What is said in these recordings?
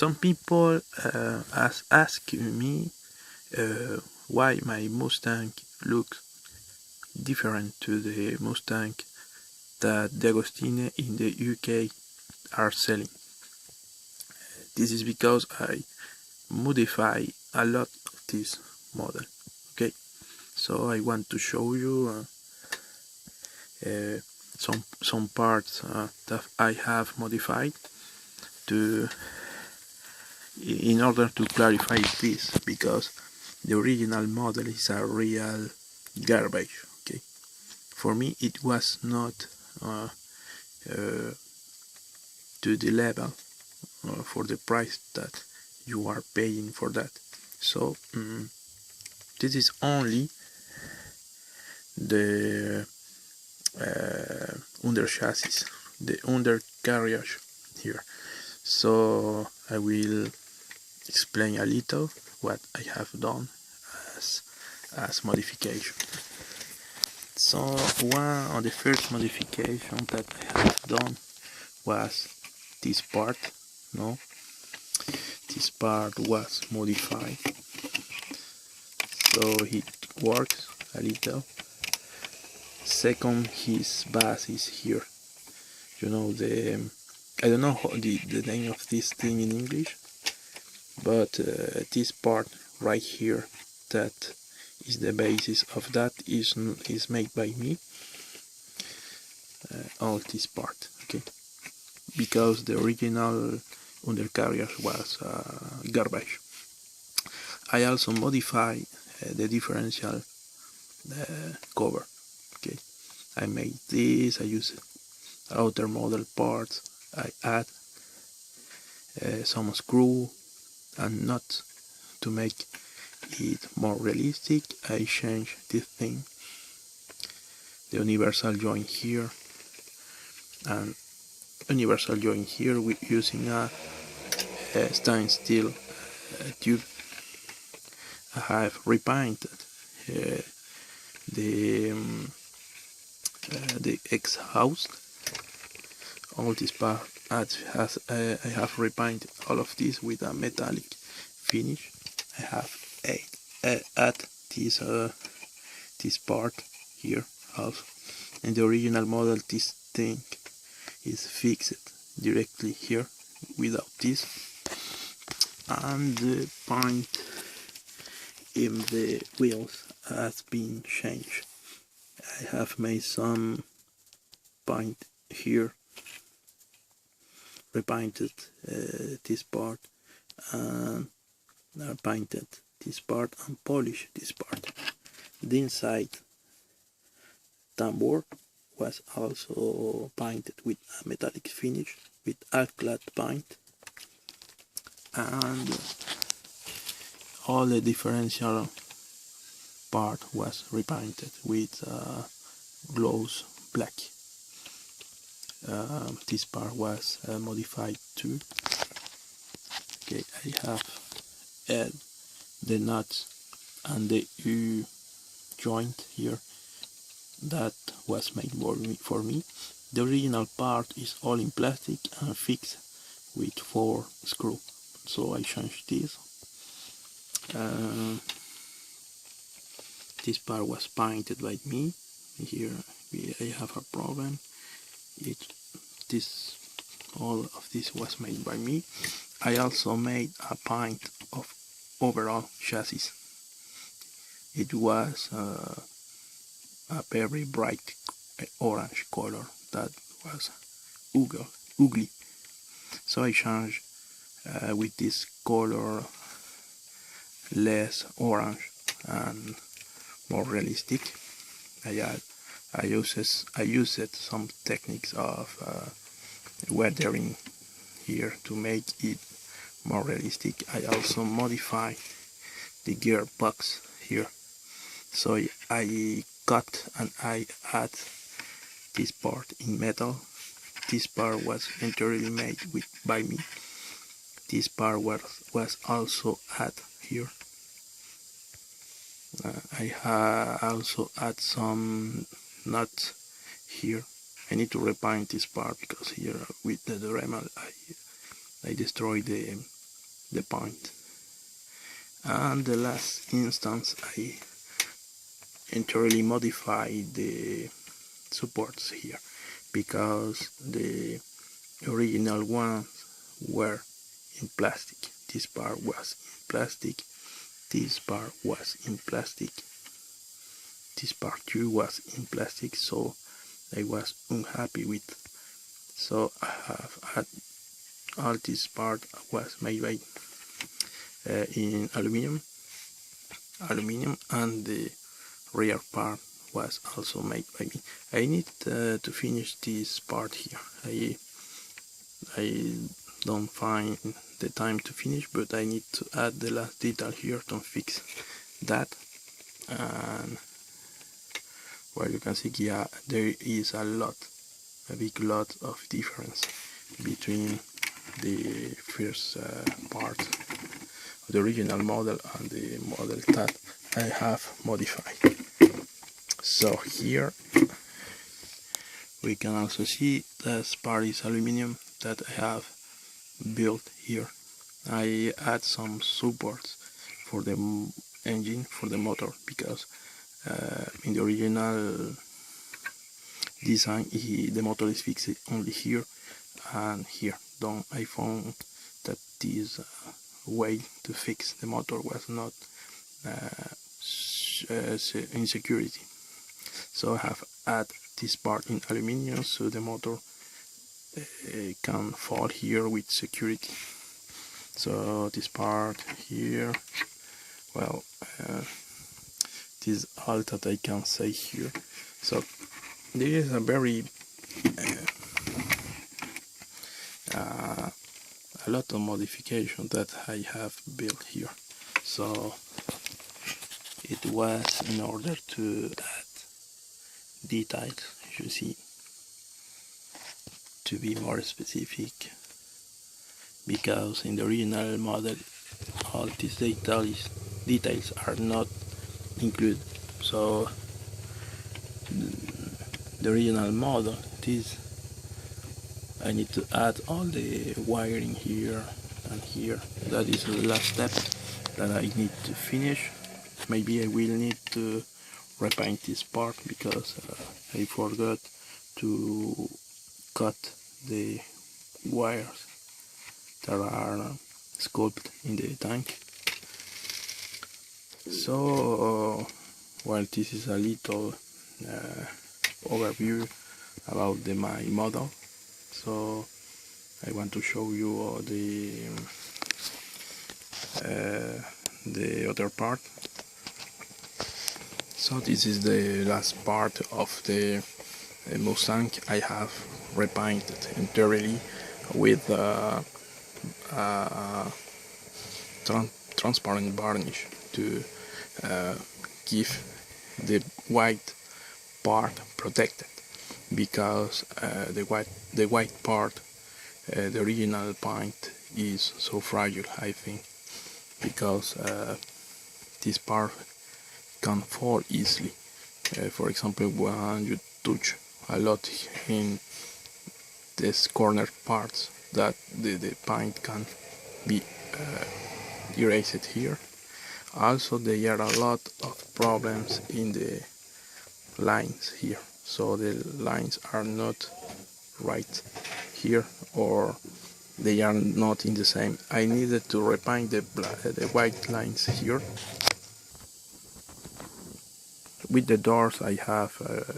Some people ask me why my Mustang looks different to the Mustang that DeAgostini in the UK are selling. This is because I modify a lot of this model. Okay, so I want to show you some parts that I have modified in order to clarify this, because the original model is a real garbage. Okay, for me it was not to the level for the price that you are paying for that. So this is only the under chassis, the undercarriage here. So I will explain a little what I have done as modification. So one of the first modification that I have done was this part. No, this part was modified so it works a little. Second, his base is here. You know, I don't know the name of this thing in English, but this part right here, that is the basis of that, is made by me. All this part, okay, because the original undercarriage was garbage. I also modify the differential cover. Okay, I made this. I use outer model parts. I add some screw and nuts to make it more realistic. I change this thing, the universal joint here, and universal joint here with using a stainless steel tube. I have repainted the exhaust. All this part I have repainted all of this with a metallic finish. I have add this part here also. In the original model, this thing is fixed directly here without this, and the paint in the wheels has been changed. I have made some paint here, repainted this part, and painted this part and polished this part. The inside tambour was also painted with a metallic finish with alclad paint, and all the differential part was repainted with gloss black. This part was modified too. Okay, I have added the nuts and the U joint here that was made for me. The original part is all in plastic and fixed with 4 screws, so I changed this. This part was painted by me. Here I have a problem. All of this was made by me. I also made a paint of overall chassis. It was a very bright orange color that was ugly. So I changed with this color, less orange and more realistic. I used some techniques of weathering here to make it more realistic. I also modified the gearbox here. So I cut and I add this part in metal. This part was entirely made by me. This part was also added here. I also add some nuts here. I need to repaint this part because here with the Dremel I destroyed the the point. And the last instance, I entirely modified the supports here, because the original ones were in plastic. This part was in plastic, this part was in plastic, this part too was in plastic, so I was unhappy with. So I have had all this part was made by in aluminium, and the rear part was also made by me. I need to finish this part here. I don't find the time to finish, but I need to add the last detail here to fix that. And well, you can see here there is a big lot of difference between the first part of the original model and the model that I have modified. So here we can also see this part is aluminum that I have built here. I add some supports for the engine, for the motor, because in the original design the motor is fixed only here and here. Then I found that this way to fix the motor was not in security, so I have added this part in aluminium so the motor can fall here with security. So this part here, well, this is all that I can say here. So there is a very a lot of modification that I have built here. So it was in order to add details, you see, to be more specific, because in the original model all these details are not included. So the original model, I need to add all the wiring here and here. That is the last step that I need to finish. Maybe I will need to repaint this part because I forgot to cut the wires that are sculpted in the tank. So well, this is a little overview about my model. So I want to show you the other part. So this is the last part of the Mustang. I have repainted entirely with transparent varnish to give the white part protected, because the white part, the original paint, is so fragile, I think, because this part can fall easily. For example, when you touch a lot in these corner parts, that the paint can be erased here. Also, there are a lot of problems in the lines here, so the lines are not right here, or they are not in the same. I needed to repaint the white lines here. With the doors I have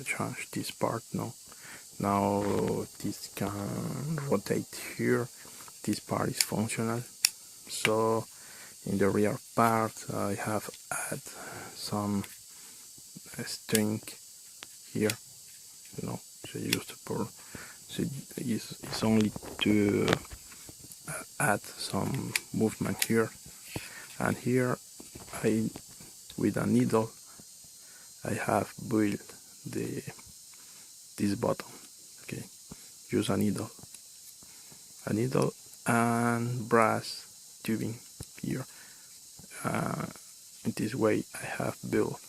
changed this part now. Now this can rotate here. This part is functional. So in the rear part I have added some string here, you know, so used for, so it's only to add some movement here, and here with a needle I have built this button. Okay, use a needle and brass tubing here. In this way I have built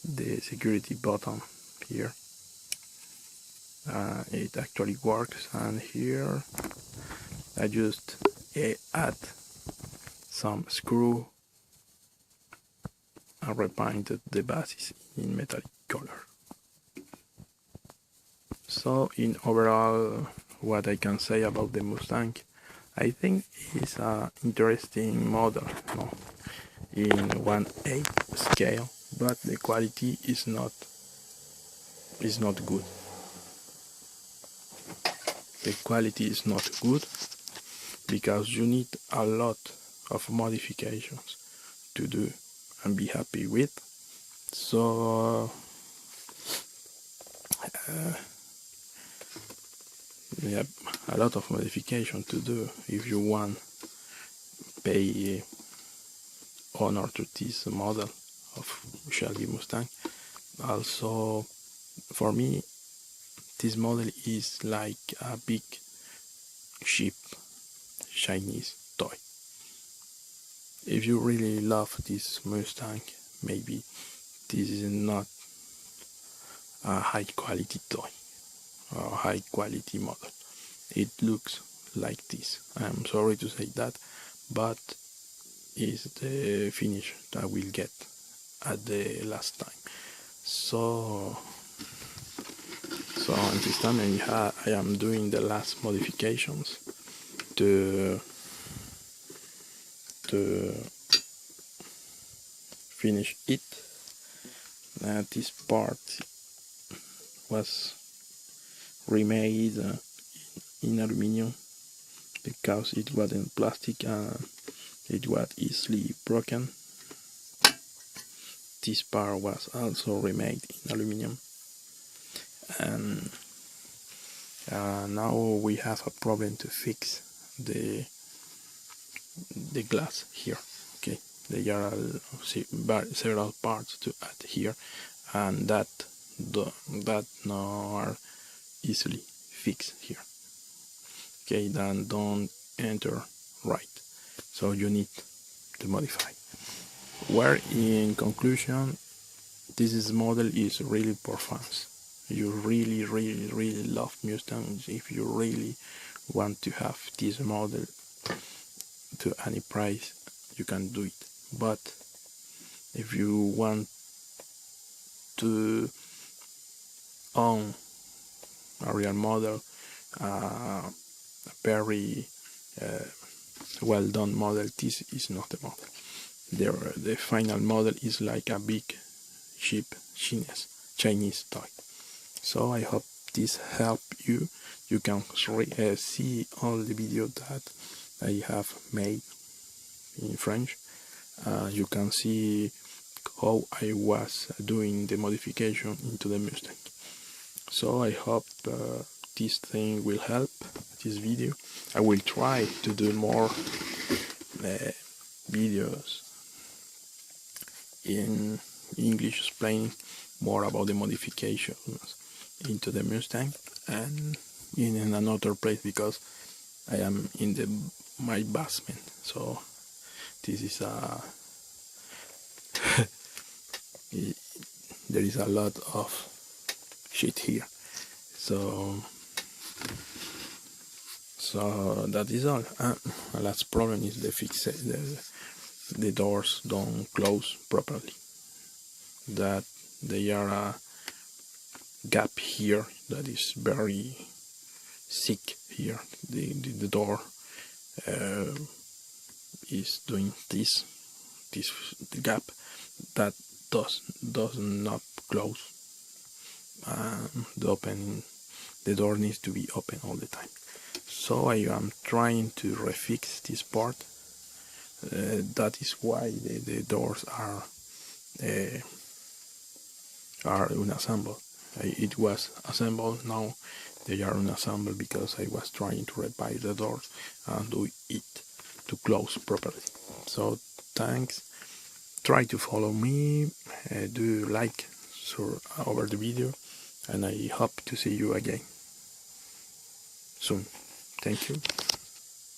the security button here. It actually works, and here I just add some screw and repainted the bases in metallic color. So in overall, what I can say about the Mustang, I think it's an interesting model, no? In 1/8 scale, but the quality is not good. The quality is not good because you need a lot of modifications to do and be happy with. So we have a lot of modification to do if you want pay honor to this model of Shelby Mustang. Also, for me, this model is like a big cheap Chinese toy. If you really love this Mustang, maybe this is not a high quality toy or high quality model. It looks like this. I'm sorry to say that, but is the finish that we'll get at the last time. So at this time I am doing the last modifications to finish it. This part was remade in aluminum because it wasn't plastic and it was easily broken. This part was also remade in aluminum, and now we have a problem to fix the glass here. Okay, there are several parts to add here, and that no are easily fixed here. Okay, then don't enter right, so you need to modify. Where in conclusion, this model is really for fans. You really love Mustangs. If you really want to have this model to any price, you can do it. But if you want to own a real model, a very well done model, this is not the model. The final model is like a big cheap Chinese toy. So I hope this helped you. You can see all the videos that I have made in French. You can see how I was doing the modification into the Mustang. So I hope this thing will help, this video. I will try to do more videos in English explaining more about the modifications into the Mustang, and in another place because I am in my basement, so this is there is a lot of shit here, so that is all. The last problem is the doors don't close properly, that there are a gap here that is very thick here. The door is doing this the gap that does not close. The door needs to be open all the time. So I am trying to refix this part. That is why the doors are unassembled. It was assembled, now they are unassembled because I was trying to repair the doors and do it to close properly. So thanks. Try to follow me, do like over the video, and I hope to see you again soon. Thank you.